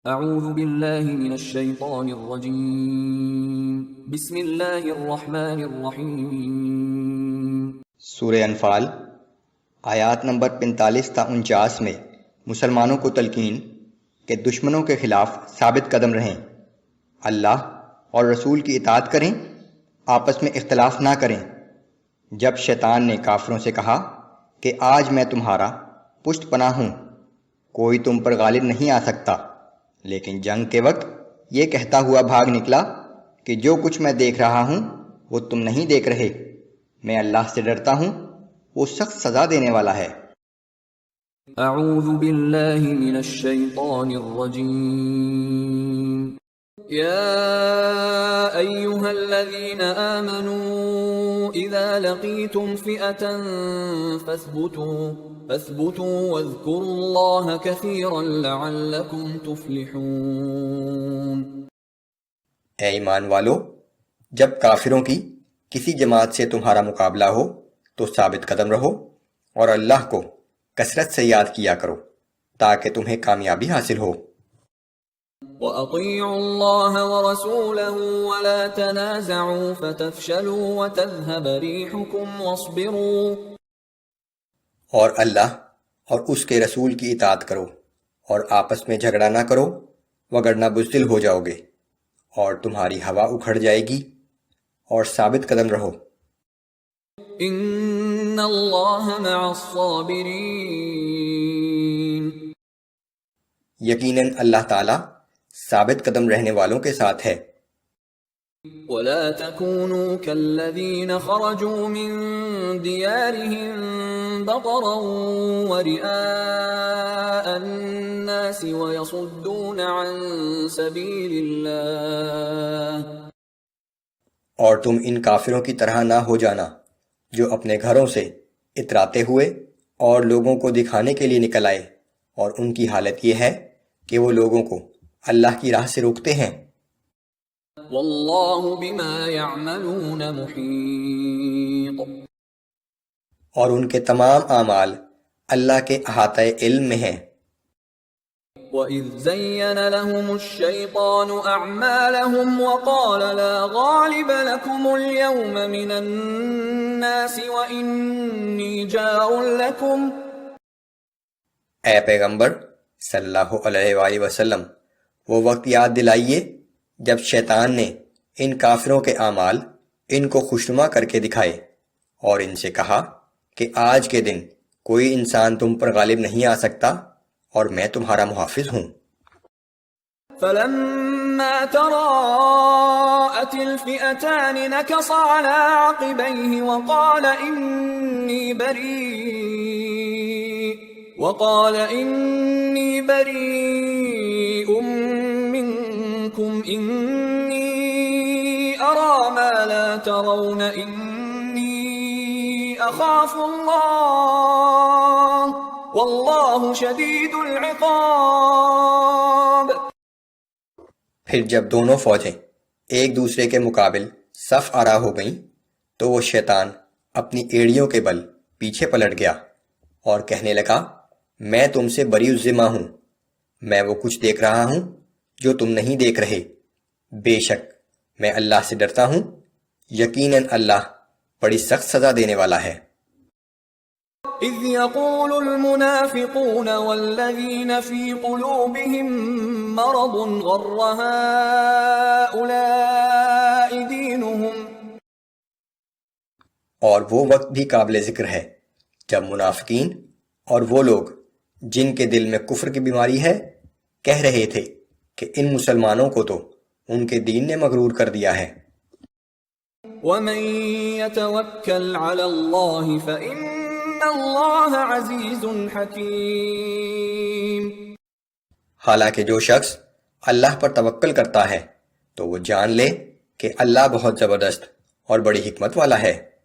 اعوذ باللہ من الشیطان الرجیم بسم اللہ الرحمن الرحیم۔ سورہ انفال آیات نمبر 45 تا 49 میں مسلمانوں کو تلقین کہ دشمنوں کے خلاف ثابت قدم رہیں، اللہ اور رسول کی اطاعت کریں، آپس میں اختلاف نہ کریں۔ جب شیطان نے کافروں سے کہا کہ آج میں تمہارا پشت پناہ ہوں، کوئی تم پر غالب نہیں آ سکتا، لیکن جنگ کے وقت یہ کہتا ہوا بھاگ نکلا کہ جو کچھ میں دیکھ رہا ہوں وہ تم نہیں دیکھ رہے، میں اللہ سے ڈرتا ہوں، وہ سخت سزا دینے والا ہے۔ اعوذ باللہ من الشیطان الرجیم۔ یا ایہا الذین آمنوا اذا لقیتم فئة فاثبتوا واذکروا اللہ کثیرا لعلکم تفلحون۔ اے ایمان والو، جب کافروں کی کسی جماعت سے تمہارا مقابلہ ہو تو ثابت قدم رہو اور اللہ کو کثرت سے یاد کیا کرو تاکہ تمہیں کامیابی حاصل ہو۔ وَأَطِيعُوا اللَّهَ وَرَسُولَهُ وَلَا تَنَازَعُوا فَتَفْشَلُوا وَتَذْهَبَ رِيحُكُمْ وَاصْبِرُوا۔ اور اللہ اور اس کے رسول کی اطاعت کرو اور آپس میں جھگڑا نہ کرو وگرنہ بزدل ہو جاؤ گے اور تمہاری ہوا اکھڑ جائے گی، اور ثابت قدم رہو۔ ان اللہ مع الصابرین۔ یقیناً اللہ تعالیٰ ثابت قدم رہنے والوں کے ساتھ ہے۔ ولا تكونوا كالذين خرجوا من ديارهم بطرا ورئاء الناس ويصدون عن سبيل الله۔ اور تم ان کافروں کی طرح نہ ہو جانا جو اپنے گھروں سے اتراتے ہوئے اور لوگوں کو دکھانے کے لیے نکل آئے، اور ان کی حالت یہ ہے کہ وہ لوگوں کو اللہ کی راہ سے روکتے ہیں۔ واللہ بما يعملون محیط۔ اور ان کے تمام اعمال اللہ کے احاطہ علم میں ہیں۔ وَإِذْ زَيَّنَ لَهُمُ الشَّيْطَانُ أَعْمَالَهُمْ وَقَالَ لَا غَالِبَ لَكُمُ الْيَوْمَ مِنَ النَّاسِ وَإِنِّي جَارٌ لَكُمْ۔ اے پیغمبر صلی اللہ علیہ وآلہ وسلم، وہ وقت یاد دلائیے جب شیطان نے ان کافروں کے اعمال ان کو خوشنما کر کے دکھائے اور ان سے کہا کہ آج کے دن کوئی انسان تم پر غالب نہیں آ سکتا اور میں تمہارا محافظ ہوں۔ فَلَمَّا تَرَاءَتِ الْفِئَتَانِ نَكَصَ عَلَى عَقِبَيْهِ وَقَالَ إِنِّي بَرِيءٌ مِّنكُمْ إِنِّي أَرَى مَا لَا تَرَوْنَ إِنِّي أَخَافُ اللَّهَ وَاللَّهُ شَدِيدُ الْعِقَابِ۔ پھر جب دونوں فوجیں ایک دوسرے کے مقابل صف آرا ہو گئیں تو وہ شیطان اپنی ایڑیوں کے بل پیچھے پلٹ گیا اور کہنے لگا، میں تم سے بری الذمہ ہوں، میں وہ کچھ دیکھ رہا ہوں جو تم نہیں دیکھ رہے، بے شک میں اللہ سے ڈرتا ہوں، یقیناً اللہ بڑی سخت سزا دینے والا ہے۔ اذ يقول المنافقون والذين في قلوبهم مرض غر هؤلاء دينهم۔ اور وہ وقت بھی قابل ذکر ہے جب منافقین اور وہ لوگ جن کے دل میں کفر کی بیماری ہے کہہ رہے تھے کہ ان مسلمانوں کو تو ان کے دین نے مغرور کر دیا ہے۔ وَمَن يَتَوَكَّلْ عَلَى اللَّهِ فَإِنَّ اللَّهَ عَزِيزٌ حَكِيمٌ۔ حالانکہ جو شخص اللہ پر توکل کرتا ہے تو وہ جان لے کہ اللہ بہت زبردست اور بڑی حکمت والا ہے۔